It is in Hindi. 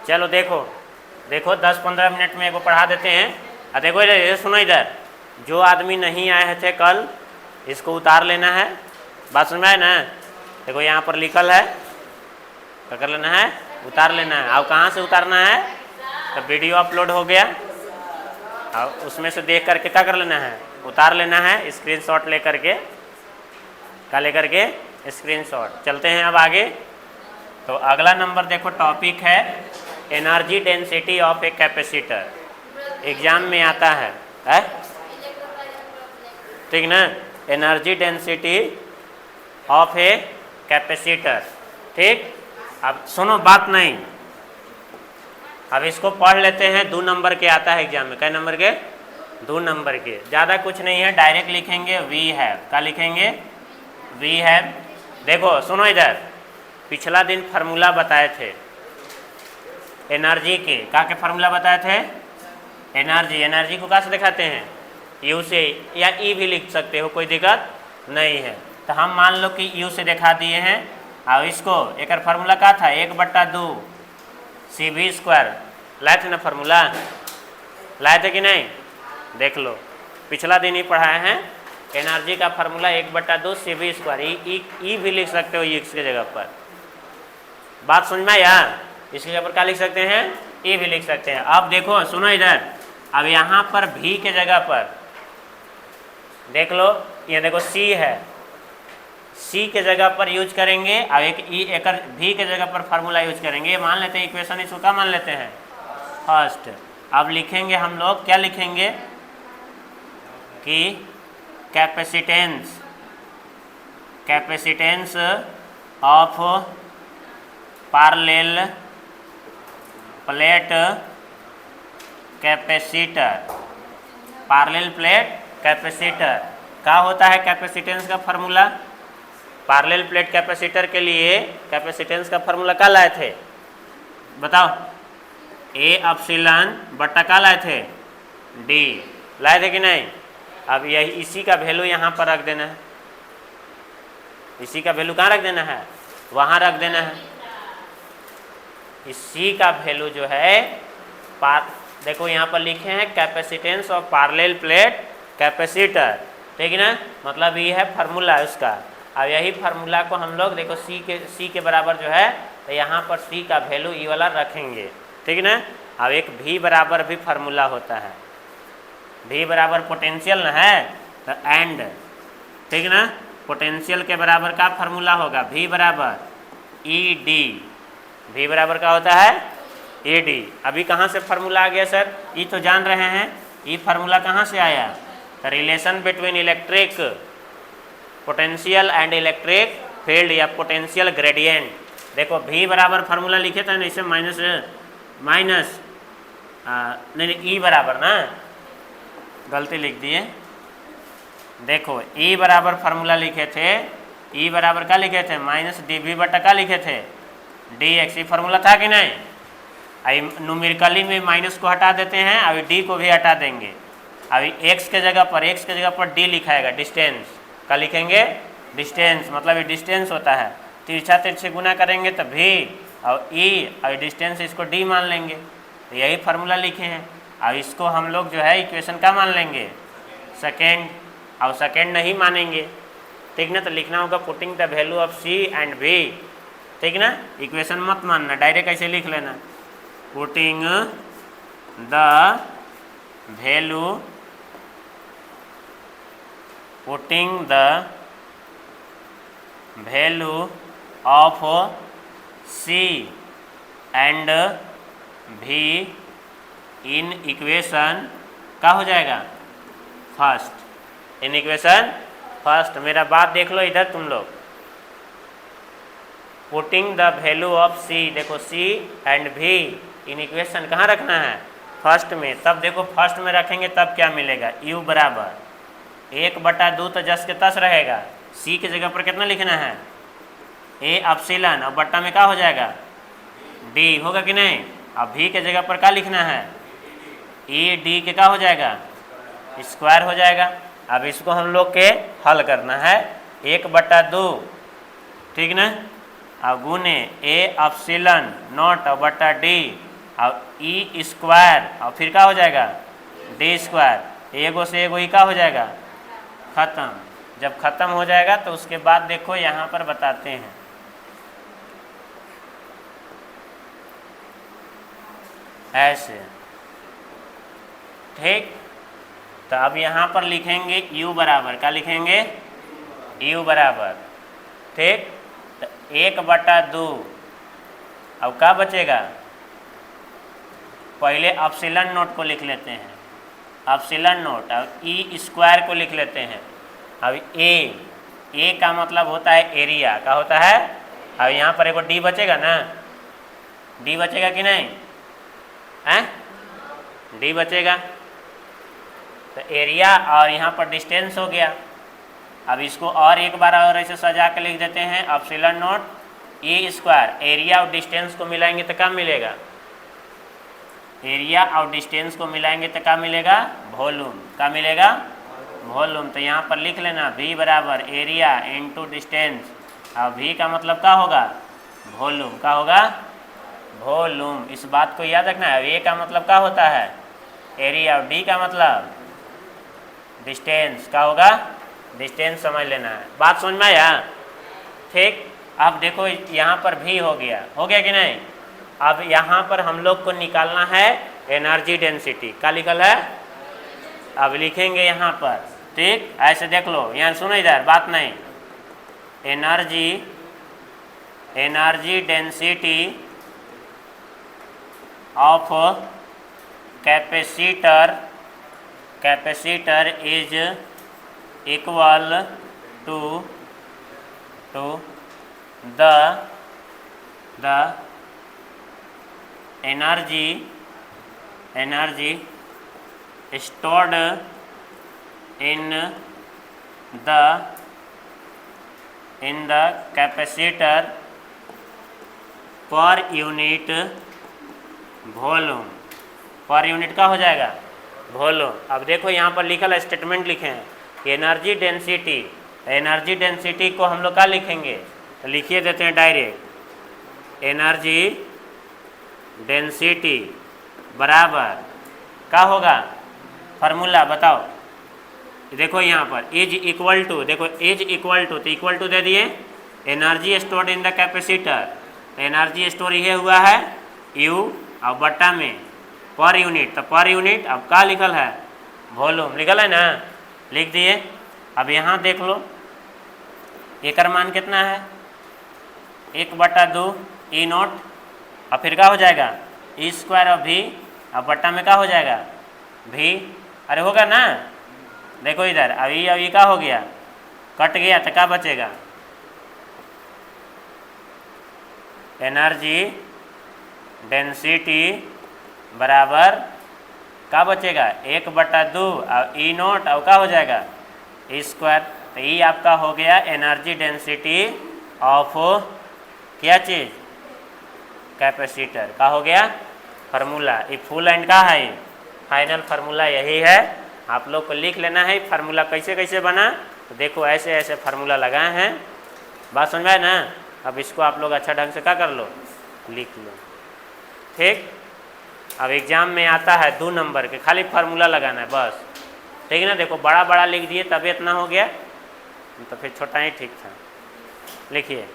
चलो देखो देखो 10-15 मिनट में एगो पढ़ा देते हैं। देखो इधर सुनो, इधर जो आदमी नहीं आए थे कल इसको उतार लेना है। बात समझ में आए ना? देखो यहाँ पर लिखल है, क्या कर लेना है? उतार लेना है। अब कहाँ से उतारना है? तो वीडियो अपलोड हो गया, और उसमें से देख करके क्या कर लेना है? उतार लेना है स्क्रीनशॉट लेकर के। क्या लेकर के? स्क्रीनशॉट। चलते हैं अब आगे। तो अगला नंबर देखो, टॉपिक है energy density of a capacitor. Exam में आता है, ठीक ना? Energy density of a capacitor. ठीक, अब सुनो बात नहीं, अब इसको पढ़ लेते हैं। 2 नंबर के आता है एग्जाम में। कै नंबर के? 2 नंबर के। ज़्यादा कुछ नहीं है, डायरेक्ट लिखेंगे वी हैव। क्या लिखेंगे? We have. देखो सुनो इधर, पिछला दिन फार्मूला बताए थे एनर्जी के। क्या के फार्मूला बताए थे? एनर्जी। एनर्जी को कहाँ से दिखाते हैं? यू से, या ई भी लिख सकते हो, कोई दिक्कत नहीं है। तो हम मान लो कि यू से दिखा दिए हैं। और इसको एक फार्मूला क्या था? 1/2 CV²। लाए थे ना फार्मूला? लाए थे कि नहीं? देख लो, पिछला दिन ही पढ़ाए हैं। एनर्जी का फार्मूला 1/2 CV²। ई भी लिख सकते हो एक्स के जगह पर। बात समझ में आया? इसकी जगह पर क्या लिख सकते हैं? ई भी लिख सकते हैं। अब देखो सुनो इधर, अब यहाँ पर भी के जगह पर देख लो, ये देखो सी है, सी के जगह पर यूज करेंगे। अब एक ई एक भी के जगह पर फार्मूला यूज करेंगे। मान लेते हैं इक्वेशन, इसको क्या मान लेते हैं? फर्स्ट। अब लिखेंगे हम लोग, क्या लिखेंगे कि capacitance, capacitance of parallel plate capacitor. Parallel plate capacitor क्या होता है? कैपेसिटेंस का फार्मूला। पैरेलल प्लेट कैपेसिटर के लिए कैपेसिटेंस का फार्मूला क्या लाए थे? बताओ। ए एप्सिलॉन बटा क्या लाए थे? डी। लाए थे कि नहीं? अब यही इसी का वैल्यू यहाँ पर रख देना है। इसी का वैल्यू कहाँ रख देना है? वहाँ रख देना है। इसी का वैल्यू जो है देखो यहाँ पर लिखे हैं capacitance of parallel plate capacitor. ठीक है ना? मतलब ये है फार्मूला उसका। अब यही फार्मूला को हम लोग देखो सी के बराबर जो है, तो यहाँ पर सी का वैल्यू ई वाला रखेंगे। ठीक है ना? अब एक भी बराबर भी फार्मूला होता है। भी बराबर पोटेंशियल ना है, तो एंड। ठीक है ना? पोटेंशियल के बराबर का फार्मूला होगा भी बराबर ई डी। भी बराबर का होता है ए डी। अभी कहाँ से फार्मूला आ गया सर? ई तो जान रहे हैं। ई फार्मूला कहाँ से आया? Relation between electric potential and electric field या पोटेंशियल ग्रेडियंट। देखो भी बराबर फार्मूला लिखे थे ना, इसे माइनस नहीं ई बराबर ना, गलती लिख दिए। देखो ई बराबर फार्मूला लिखे थे, ई बराबर क्या लिखे थे? माइनस डी वी बटा क्या लिखे थे? D x. ई फार्मूला था कि नहीं? अभी न्यूमेरिकली में माइनस को हटा देते हैं, अभी डी को भी हटा देंगे। अभी एक्स के जगह पर डी लिखाएगा, डिस्टेंस। क्या लिखेंगे? डिस्टेंस। मतलब ये डिस्टेंस होता है, तिरछा तिरछे गुना करेंगे तो भी, और ई और डिस्टेंस इसको डी मान लेंगे। तो यही फार्मूला लिखे हैं। अब इसको हम लोग जो है इक्वेशन का मान लेंगे? सेकेंड। और सेकेंड नहीं मानेंगे, ठीक ना? तो लिखना होगा putting the value of C and V. ठीक ना? इक्वेशन मत मानना, डायरेक्ट ऐसे लिख लेना, putting the value, putting the value of C and V in equation क्या हो जाएगा? फर्स्ट। In equation first. मेरा बात देख लो इधर तुम लोग, putting the value of C, देखो C and V in equation कहाँ रखना है? फर्स्ट में। तब देखो फर्स्ट में रखेंगे तब क्या मिलेगा? u बराबर 1/2 तो जस के तस रहेगा। सी के जगह पर कितना लिखना है? ए एप्सिलॉन, और बट्टा में क्या हो जाएगा? डी होगा कि नहीं? अब भी के जगह पर क्या लिखना है? ई डी के क्या हो जाएगा? स्क्वायर हो जाएगा। अब इसको हम लोग के हल करना है। 1/2, ठीक ना? अब गुने ए एप्सिलॉन नॉट बटा डी और ई स्क्वायर और फिर क्या हो जाएगा डी स्क्वायर, एगो से एगो ही क्या हो जाएगा ख़त्म। जब ख़त्म हो जाएगा तो उसके बाद देखो यहाँ पर बताते हैं, ऐसे, ठीक। तो अब यहाँ पर लिखेंगे u बराबर, क्या लिखेंगे u बराबर, ठीक। तो 1/2, अब क्या बचेगा, पहले अपसिलन नोट को लिख लेते हैं, अपसिलन नोट, अब ई स्क्वायर को लिख लेते हैं। अब ए का मतलब होता है एरिया, का होता है, अब यहाँ पर एक डी बचेगा ना, डी बचेगा कि नहीं हैं, डी बचेगा। तो एरिया और यहाँ पर डिस्टेंस हो गया। अब इसको और एक बार और ऐसे सजा के लिख देते हैं, अपसिलन नोट ए स्क्वायर, एरिया और डिस्टेंस को मिलाएंगे तो क्या मिलेगा, एरिया और डिस्टेंस को मिलाएंगे तो क्या मिलेगा वॉल्यूम, क्या मिलेगा वॉल्यूम। तो यहाँ पर लिख लेना v बराबर एरिया इंटू डिस्टेंस, और v का मतलब क्या होगा वॉल्यूम, क्या होगा वॉल्यूम। इस बात को याद रखना है, a का मतलब क्या होता है एरिया और d का मतलब डिस्टेंस, क्या होगा डिस्टेंस, समझ लेना है। बात समझ में आया, ठीक। अब देखो यहाँ पर भी हो गया कि नहीं। अब यहाँ पर हम लोग को निकालना है एनर्जी डेंसिटी, क्या लिखल है, अब लिखेंगे यहाँ पर, ठीक। ऐसे देख लो, यहाँ सुनो इधर बात नहीं, energy density of capacitor is equal to the energy stored in the capacitor per unit volume, per unit का हो जाएगा वॉल्यूम। अब देखो यहाँ पर लिखल है, स्टेटमेंट लिखे हैं एनर्जी डेंसिटी को हम लोग क्या लिखेंगे, तो लिखिए देते हैं डायरेक्ट, एनर्जी डेंसिटी बराबर क्या होगा, फार्मूला बताओ, देखो यहाँ पर इज इक्वल टू, देखो इज इक्वल टू, तो इक्वल टू दे दिए energy stored in the capacitor, energy store ये हुआ है U और बट्टा में पर यूनिट, तो पर यूनिट अब क्या लिखल है वॉल्यूम, लिखल है ना, लिख दिए। अब यहाँ देख लो एक मान कितना है 1/2 ई नोट, और फिर क्या हो जाएगा ई स्क्वायर और भी, अब बट्टा में क्या हो जाएगा भी, अरे होगा ना, देखो इधर अभी क्या हो गया, कट गया, तो क्या बचेगा एनर्जी डेंसिटी बराबर क्या बचेगा 1/2 और ई नोट, और क्या हो जाएगा ई स्क्वायर। तो ई आपका हो गया एनर्जी डेंसिटी ऑफ क्या चीज़ कैपेसिटर, का हो गया फार्मूला। ये फुल एंड का है, फाइनल फार्मूला यही है, आप लोग को लिख लेना है। फार्मूला कैसे कैसे बना, तो देखो ऐसे ऐसे फार्मूला लगाए हैं, बात समझ में आए ना। अब इसको आप लोग अच्छा ढंग से क्या कर लो, लिख लो, ठीक। अब एग्जाम में आता है 2 नंबर के, खाली फार्मूला लगाना है बस, ठीक है ना। देखो बड़ा बड़ा लिख दिए तभी इतना हो गया, तो फिर छोटा ही ठीक था, लिखिए।